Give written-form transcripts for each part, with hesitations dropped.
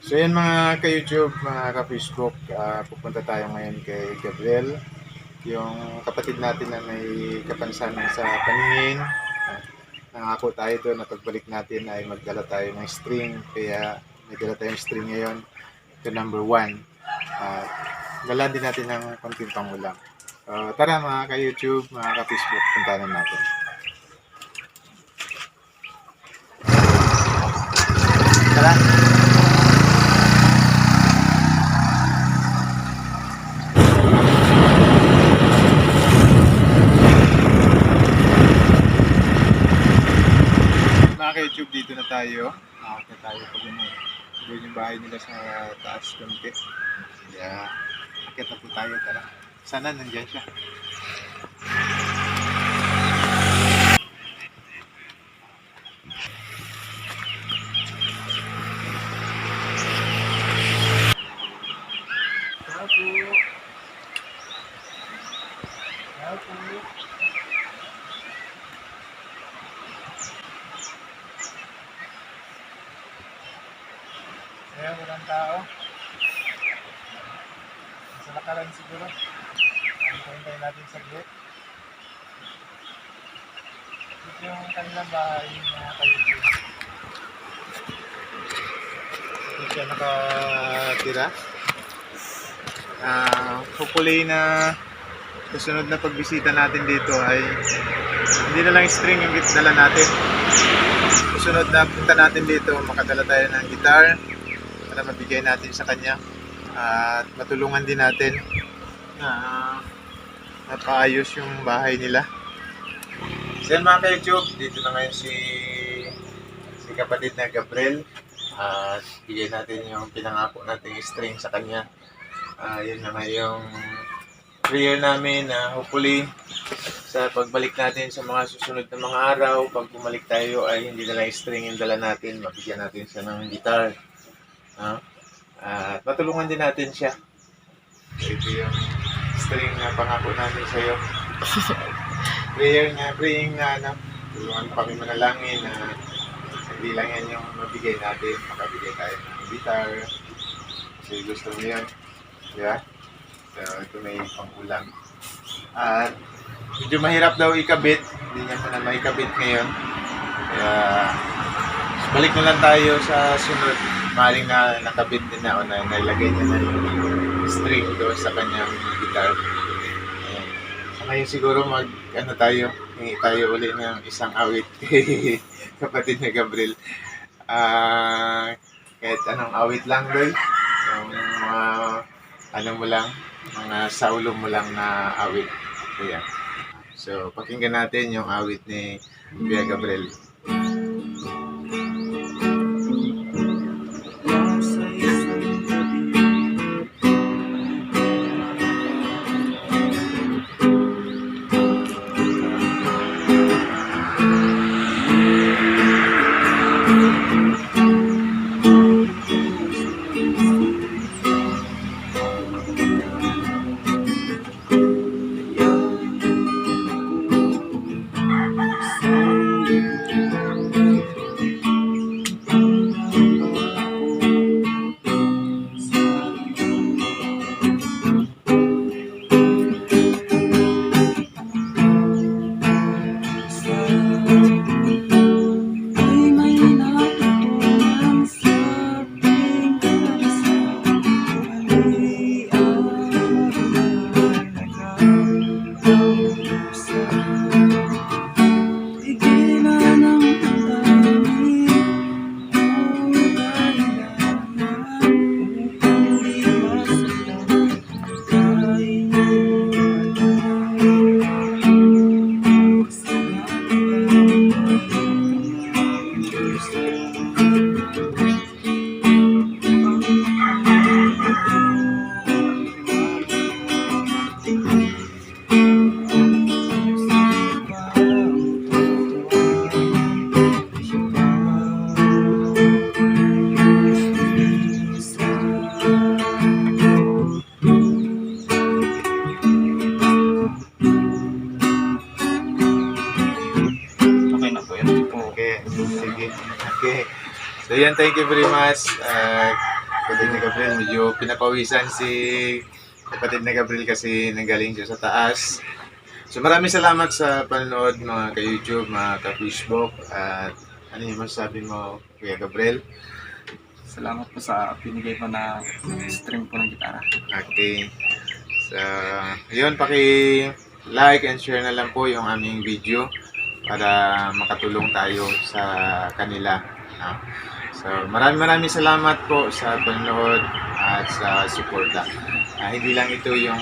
So yan mga ka-YouTube, mga ka-Facebook, pupunta tayo ngayon kay Gabriel, yung kapatid natin na may kapansanan sa paningin. Nangako tayo doon na pagbalik natin ay magdala tayo ng string, kaya may dala tayong string ngayon. Ito number 1. Dala din natin ng konting pangulam. Tara mga ka-YouTube, mga ka-Facebook, puntahan natin. Tara! YouTube, dito na tayo. Nakakita tayo pag doon yung bahay nila sa taas konti. Kaya akit na po tayo. Tara. Sana nandiyan siya. Ayan, walang tao. Sa lakaran siguro. Hintay natin saglit. Ito yung kanilang bahay, mga ka-YouTube. Ito siya nakatira. Hopefully na susunod na pagbisita natin dito ay hindi na lang string yung dala natin. Susunod na punta natin dito, makadala tayo ng guitar para mabigay natin sa kanya at matulungan din natin na napaayos yung bahay nila. So yan mga ka-YouTube, dito na ngayon si kapatid na Gabriel at bigay natin yung pinangako nating string sa kanya. Yun na nga yung prayer namin na hopefully sa pagbalik natin sa mga susunod na mga araw, pag bumalik tayo ay hindi na lang string yung dala natin, mabigyan natin siya ng guitar. At matulungan din natin siya. Ito yung string na pangako namin sa iyo. Praying na tulungan pa kami manalangin na hindi lang yan yung mabigay natin, makabigay tayo ng guitar. Kasi gusto mo yan. Yeah? So ito may pangulam. At medyo mahirap daw ikabit, hindi niya pa na maikabit ngayon. Kaya balik na lang tayo sa sunod. Maring na nakabit din na o na nailagay niya na yung string doon sa kanyang guitar. So ngayon siguro hingi tayo uli ng isang awit kay kapatid na Gabriel. Kahit anong awit lang doon. Yung mga saulo mo lang na awit. Kaya. So pakinggan natin yung awit ni Kuya Gabriel. Okay. Sige. Okay. So yan, thank you very much. kapatid ni Gabriel. Medyo pinapawisan si kapatid ni Gabriel kasi nanggaling siya sa taas. So maraming salamat sa panonood mga ka-YouTube, mga ka-Facebook. At ano yung masasabi mo, Kuya Gabriel? Salamat po sa pinigay mo na stream po ng gitara. Okay. So, yun, paki-like and share na lang po yung aming video para makatulong tayo sa kanila. No? So, maraming salamat po sa panonood at sa suporta. Hindi lang ito yung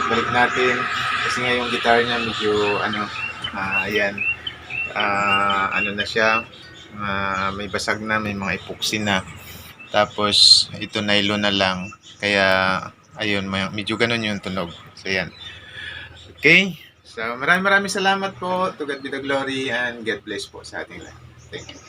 balik natin kasi nga yung guitar niya medyo ayan, na siya, may basag na, may mga epoxy na. Tapos, ito nylon na lang. Kaya, ayun, medyo ganun yung tunog. So, yan. Okay? So, maraming salamat po. To God be the glory and God bless po sa ating lahat. Thank you.